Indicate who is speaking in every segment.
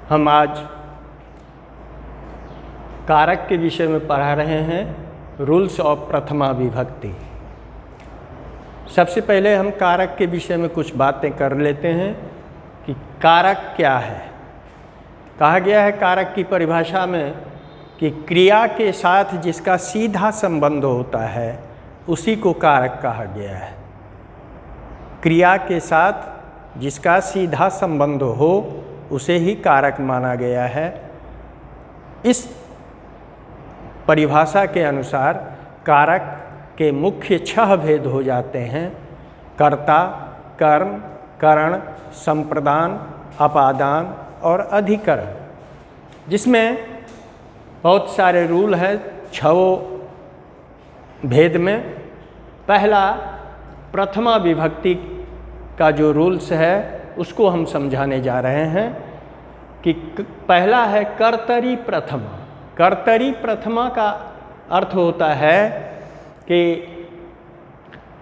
Speaker 1: हम आज कारक के विषय में पढ़ा रहे हैं, रूल्स ऑफ प्रथमा विभक्ति। सबसे पहले हम कारक के विषय में कुछ बातें कर लेते हैं कि कारक क्या है। कहा गया है कारक की परिभाषा में कि क्रिया के साथ जिसका सीधा संबंध होता है उसी को कारक कहा गया है। क्रिया के साथ जिसका सीधा संबंध हो उसे ही कारक माना गया है। इस परिभाषा के अनुसार कारक के मुख्य 6 भेद हो जाते हैं: कर्ता, कर्म, करण, संप्रदान, अपादान और अधिकरण, जिसमें बहुत सारे रूल हैं 6 भेद में। पहला प्रथमा विभक्ति का जो रूल्स है उसको हम समझाने जा रहे हैं कि पहला है कर्तरी प्रथमा। कर्तरी प्रथमा का अर्थ होता है कि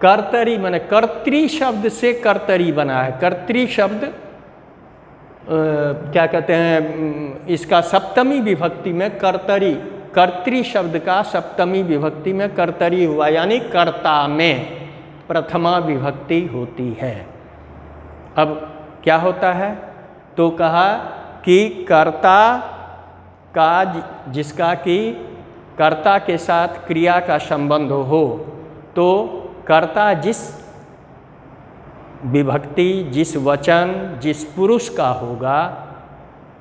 Speaker 1: कर्तरी माने कर्तरी शब्द से कर्तरी बना है। कर्तरी शब्द क्या कहते हैं, इसका सप्तमी विभक्ति में कर्तरी, कर्तरी शब्द का सप्तमी विभक्ति में कर्तरी हुआ, यानी कर्ता में प्रथमा विभक्ति होती है। अब क्या होता है, तो कहा कि कर्ता का जिसका कि कर्ता के साथ क्रिया का संबंध हो, तो कर्ता जिस विभक्ति, जिस वचन, जिस पुरुष का होगा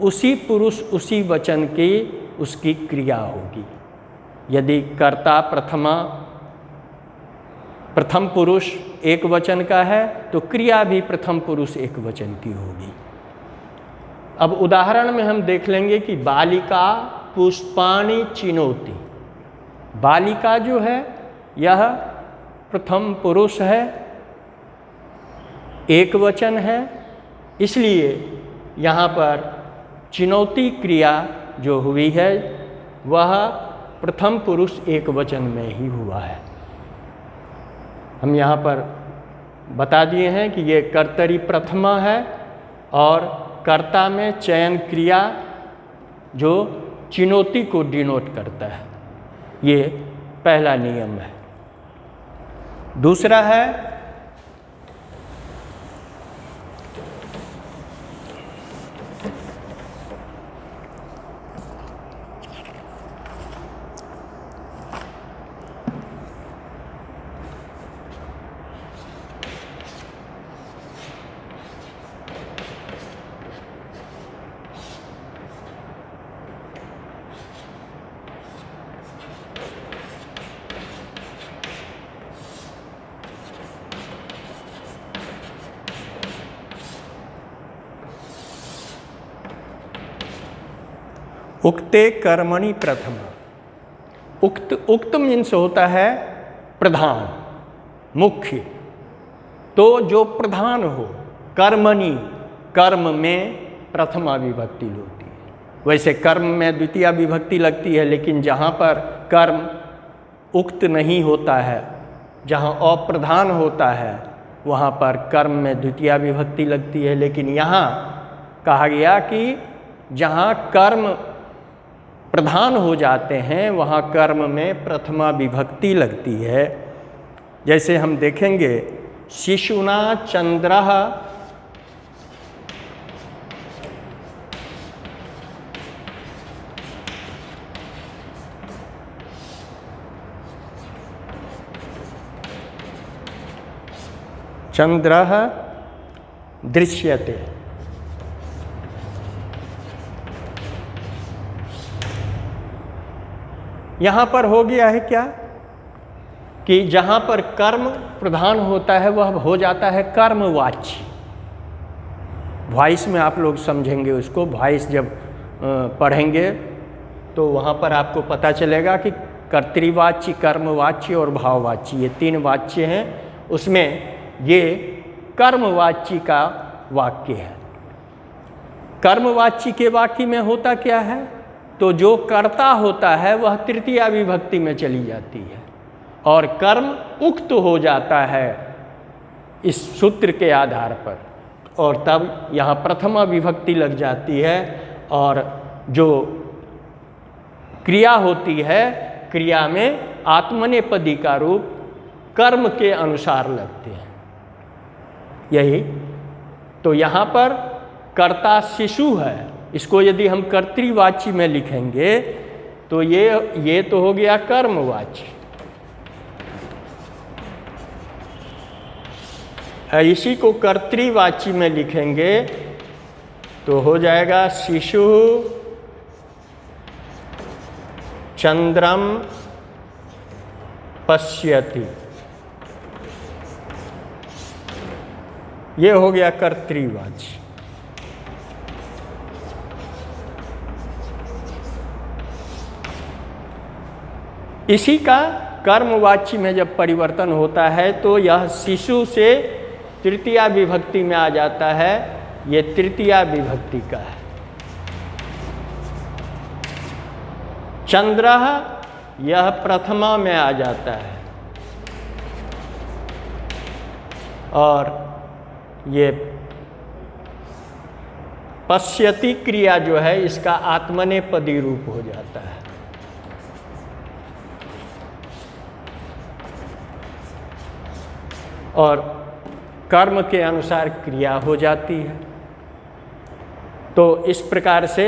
Speaker 1: उसी पुरुष उसी वचन की उसकी क्रिया होगी। यदि कर्ता प्रथम पुरुष एक वचन का है तो क्रिया भी प्रथम पुरुष एक वचन की होगी। अब उदाहरण में हम देख लेंगे कि बालिका पुष्पाणि चिनोति। बालिका जो है यह प्रथम पुरुष है, एक वचन है, इसलिए यहाँ पर चिनौती क्रिया जो हुई है वह प्रथम पुरुष एक वचन में ही हुआ है। हम यहाँ पर बता दिए हैं कि ये कर्तरी प्रथमा है और कर्ता में चयन क्रिया जो चिनौती को डिनोट करता है, ये पहला नियम है। दूसरा है उक्ते कर्मणि प्रथमा। उक्त मीन्स होता है प्रधान, मुख्य। तो जो प्रधान हो, कर्मणि, कर्म में प्रथमा विभक्ति होती है। वैसे कर्म में द्वितीया विभक्ति लगती है, लेकिन जहाँ पर कर्म उक्त नहीं होता है, जहाँ अप्रधान होता है, वहाँ पर कर्म में द्वितीया विभक्ति लगती है। लेकिन यहाँ कहा गया कि जहाँ कर्म प्रधान हो जाते हैं वहाँ कर्म में प्रथमा विभक्ति लगती है। जैसे हम देखेंगे, शिशुना चंद्रः चंद्रः दृश्यते। यहाँ पर हो गया है क्या कि जहाँ पर कर्म प्रधान होता है वह हो जाता है कर्मवाची। वॉइस में आप लोग समझेंगे उसको, वॉइस जब पढ़ेंगे तो वहाँ पर आपको पता चलेगा कि कर्तृवाच्य, कर्मवाच्य और भाववाच्य, ये 3 वाच्य हैं। उसमें ये कर्मवाच्य का वाक्य है। कर्मवाच्य के वाक्य में होता क्या है, तो जो कर्ता होता है वह तृतीया विभक्ति में चली जाती है और कर्म उक्त हो जाता है इस सूत्र के आधार पर, और तब यहाँ प्रथमा विभक्ति लग जाती है और जो क्रिया होती है, क्रिया में आत्मनेपदी का रूप कर्म के अनुसार लगते हैं। यही तो यहाँ पर कर्ता शिशु है, इसको यदि हम कर्तृवाची में लिखेंगे तो ये तो हो गया कर्मवाची। इसी को कर्तृवाची में लिखेंगे तो हो जाएगा शिशु चंद्रम पश्यति। ये हो गया कर्तृवाची। इसी का कर्मवाची में जब परिवर्तन होता है तो यह शिशु से तृतीया विभक्ति में आ जाता है। ये तृतीया विभक्ति का है। चंद्र यह प्रथमा में आ जाता है और ये पश्यति क्रिया जो है इसका आत्मनेपदी रूप हो जाता है। और कर्म के अनुसार क्रिया हो जाती है। तो इस प्रकार से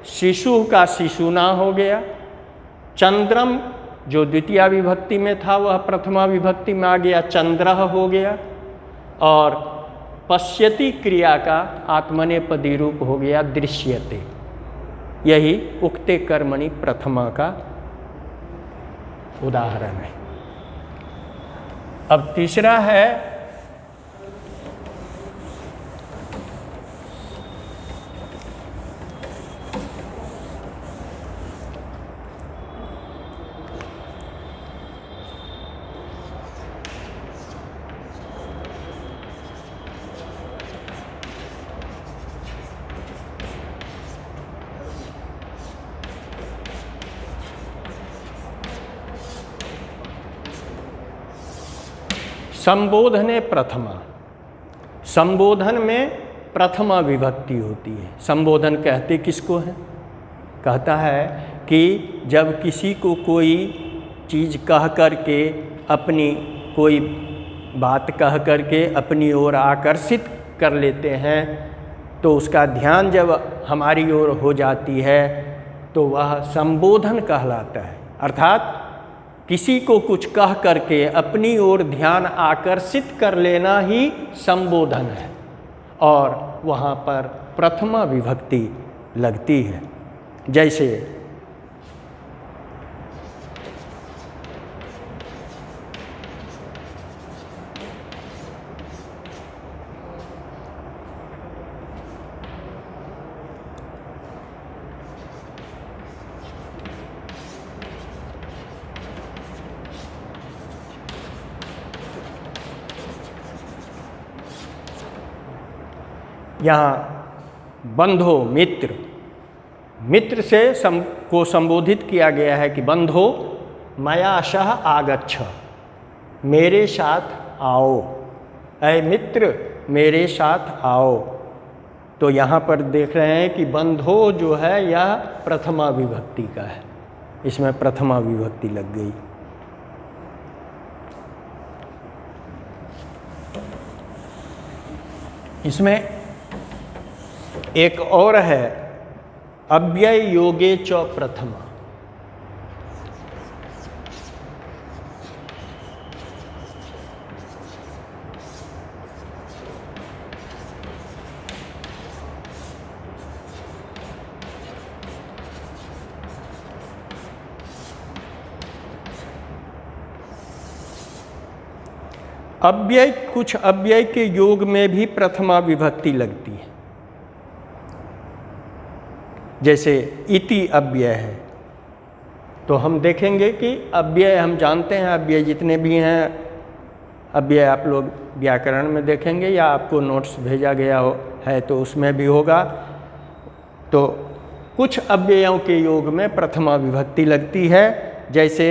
Speaker 1: शिशु का शिशुना हो गया। चंद्रम जो द्वितीया विभक्ति में था वह प्रथमा विभक्ति में आ गया, चंद्रः हो गया। और पश्यति क्रिया का आत्मनेपदी रूप हो गया दृश्यते। यही उक्ते कर्मणि प्रथमा का उदाहरण है। अब तीसरा है संबोधने प्रथमा। संबोधन में प्रथमा विभक्ति होती है। संबोधन कहते किसको है? कहता है कि जब किसी को कोई चीज़ कह करके, अपनी कोई बात कह करके अपनी ओर आकर्षित कर लेते हैं तो उसका ध्यान जब हमारी ओर हो जाती है तो वह संबोधन कहलाता है। अर्थात किसी को कुछ कह करके अपनी ओर ध्यान आकर्षित कर लेना ही संबोधन है और वहाँ पर प्रथमा विभक्ति लगती है। जैसे यहाँ बंधो मित्र, मित्र से को संबोधित किया गया है कि बंधो मया सह आगच्छ, मेरे साथ आओ। ऐ मित्र मेरे साथ आओ। तो यहाँ पर देख रहे हैं कि बंधो जो है यह प्रथमा विभक्ति का है। इसमें प्रथमा विभक्ति लग गई। इसमें एक और है अव्यय योगे च प्रथमा। अव्यय, कुछ अव्यय के योग में भी प्रथमा विभक्ति लगती है। जैसे इति अव्यय है तो हम देखेंगे कि अव्यय हम जानते हैं, अव्यय जितने भी हैं अव्यय आप लोग व्याकरण में देखेंगे या आपको नोट्स भेजा गया है तो उसमें भी होगा। तो कुछ अव्ययों के योग में प्रथमा विभक्ति लगती है। जैसे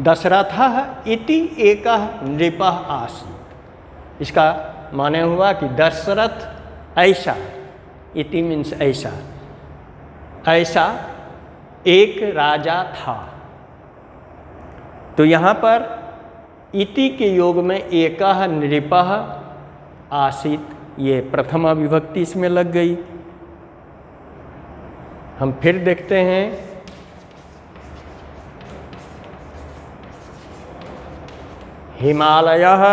Speaker 1: दशरथः इति एकः नृपः आसीत्। इसका माने हुआ कि दशरथ ऐसा, इति मीन्स ऐसा, ऐसा एक राजा था। तो यहाँ पर इति के योग में एकः नृपः आसीत, ये प्रथमा विभक्ति इसमें लग गई। हम फिर देखते हैं, हिमालयः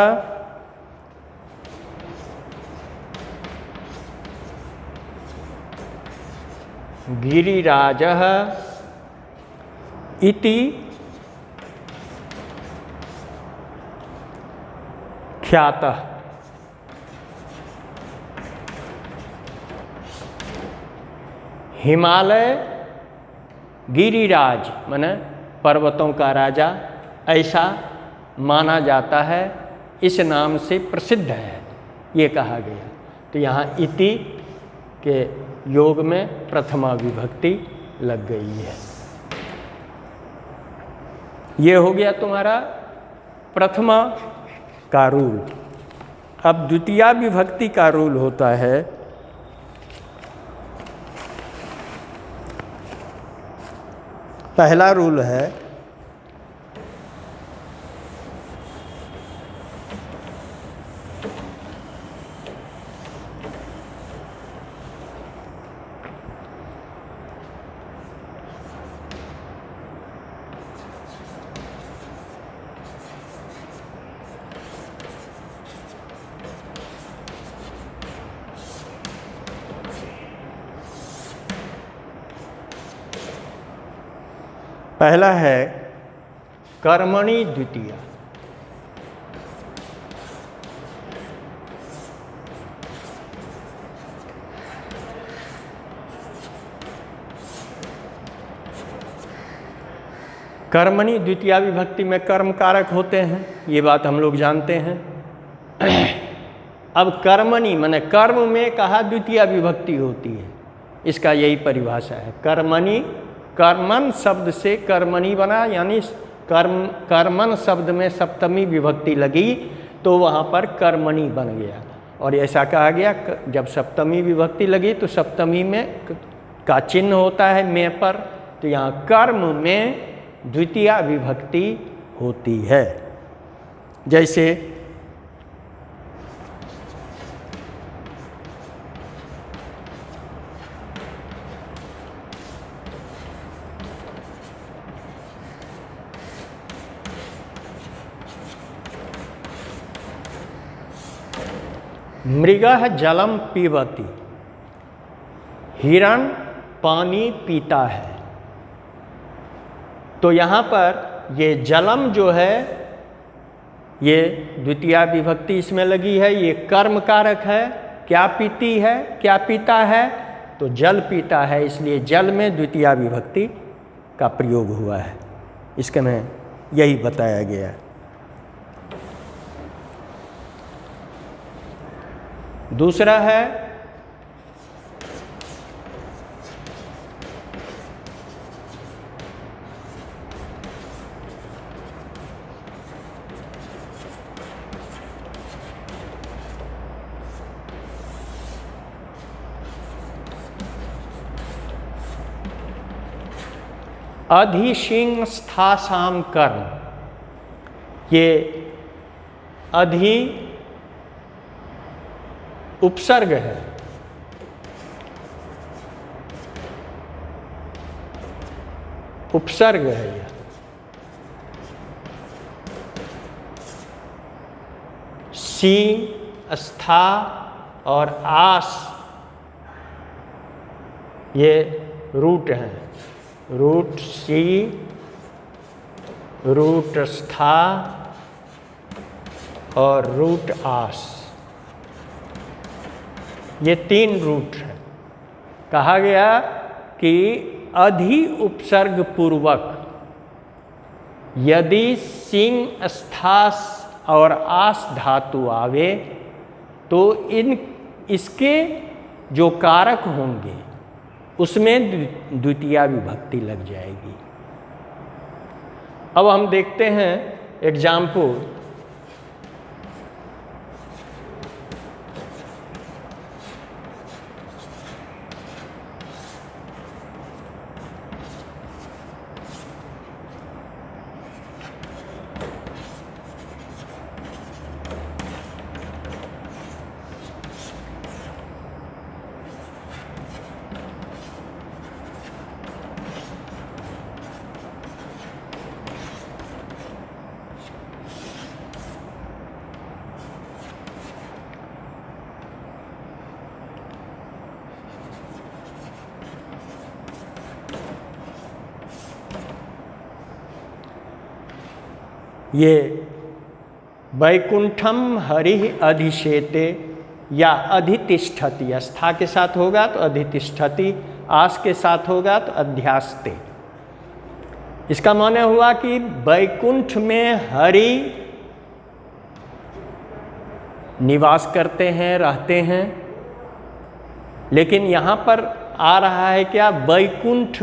Speaker 1: गिरिराजः इति ख्यातः। हिमालय गिरिराज माने पर्वतों का राजा ऐसा माना जाता है, इस नाम से प्रसिद्ध है, ये कहा गया। तो यहाँ इति के योग में प्रथमा विभक्ति लग गई है। ये हो गया तुम्हारा प्रथमा का रूल। अब द्वितीया विभक्ति का रूल होता है पहला रूल है पहला है कर्मणि द्वितीया। कर्मणि द्वितीया विभक्ति में कर्म कारक होते हैं, ये बात हम लोग जानते हैं। अब कर्मणि माने कर्म में कहा द्वितीया विभक्ति होती है, इसका यही परिभाषा है। कर्मणि, कर्मन शब्द से कर्मणि बना, यानी कर्मन शब्द में सप्तमी विभक्ति लगी तो वहाँ पर कर्मणि बन गया। और ऐसा कहा गया जब सप्तमी विभक्ति लगी तो सप्तमी में का चिन्ह होता है में पर, तो यहाँ कर्म में द्वितीया विभक्ति होती है। जैसे मृगः जलम पीबति, हिरण पानी पीता है। तो यहाँ पर ये जलम जो है ये द्वितीया विभक्ति इसमें लगी है, ये कर्म कारक है। क्या पीती है, क्या पीता है, तो जल पीता है, इसलिए जल में द्वितीया विभक्ति का प्रयोग हुआ है। इसके में यही बताया गया है। दूसरा है अधिशिंस्थासाम कर्म। ये अधि उपसर्ग है, उपसर्ग है यह। सी, स्था और आस ये रूट हैं। रूट सी, रूट स्था और रूट आस, ये तीन रूट हैं। कहा गया कि अधि उपसर्ग पूर्वक यदि सिंह, स्थास और आस धातु आवे तो इसके जो कारक होंगे उसमें द्वितीया विभक्ति लग जाएगी। अब हम देखते हैं एग्जाम्पल। ये वैकुंठम हरिः अधिशेते या अधितिष्ठति, अस्था के साथ होगा तो अधितिष्ठति, आस के साथ होगा तो अध्यास्ते। इसका माने हुआ कि वैकुंठ में हरि निवास करते हैं, रहते हैं। लेकिन यहाँ पर आ रहा है क्या, वैकुंठ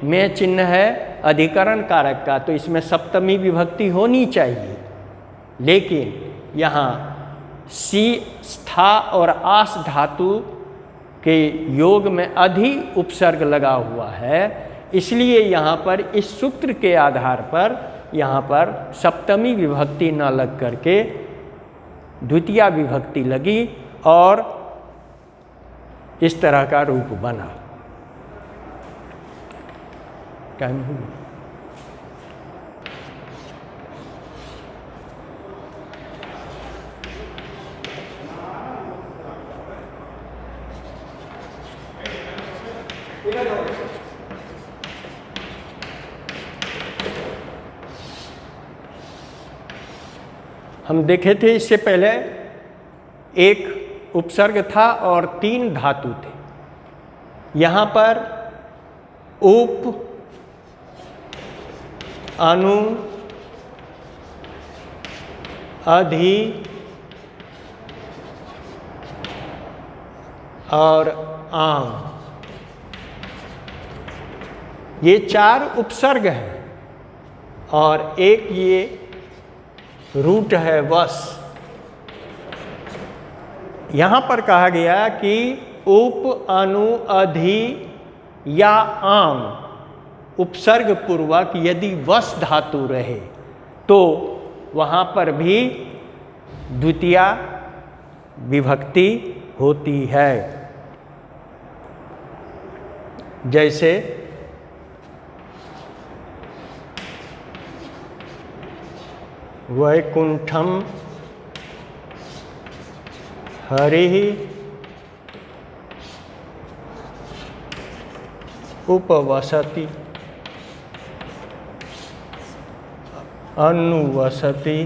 Speaker 1: में चिन्ह है अधिकरण कारक का, तो इसमें सप्तमी विभक्ति होनी चाहिए। लेकिन यहाँ सी, स्था और आस धातु के योग में अधि उपसर्ग लगा हुआ है, इसलिए यहाँ पर इस सूत्र के आधार पर यहाँ पर सप्तमी विभक्ति न लग करके द्वितीया विभक्ति लगी और इस तरह का रूप बना। टाइम हो गया। हम देखे थे इससे पहले एक उपसर्ग था और 3 धातु थे। यहाँ पर उप, अनु, अधि और आम, ये 4 उपसर्ग हैं और एक ये रूट है वस। यहाँ पर कहा गया कि उप, अनु, अधि या आम उपसर्ग पूर्वक यदि वस धातु रहे तो वहाँ पर भी द्वितीया विभक्ति होती है। जैसे वैकुंठम हरिः उपवसति अनुवसति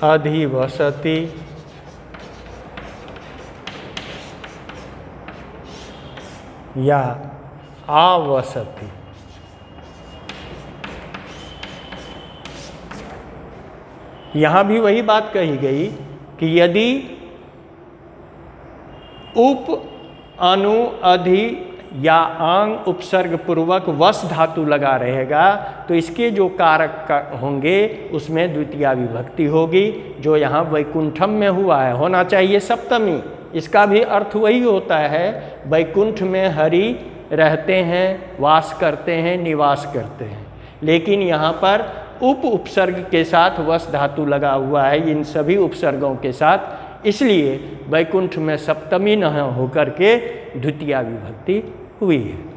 Speaker 1: अधिवसति या आवसति। यहाँ भी वही बात कही गई कि यदि उप, अनु, अधि या आंग उपसर्ग पूर्वक वस धातु लगा रहेगा तो इसके जो कारक होंगे उसमें द्वितीया विभक्ति होगी, जो यहाँ वैकुंठम में हुआ है। होना चाहिए सप्तमी। इसका भी अर्थ वही होता है, वैकुंठ में हरि रहते हैं, वास करते हैं, निवास करते हैं। लेकिन यहाँ पर उप उपसर्ग के साथ वस धातु लगा हुआ है इन सभी उपसर्गों के साथ, इसलिए वैकुंठ में सप्तमी न होकर के द्वितीया विभक्ति हुई है।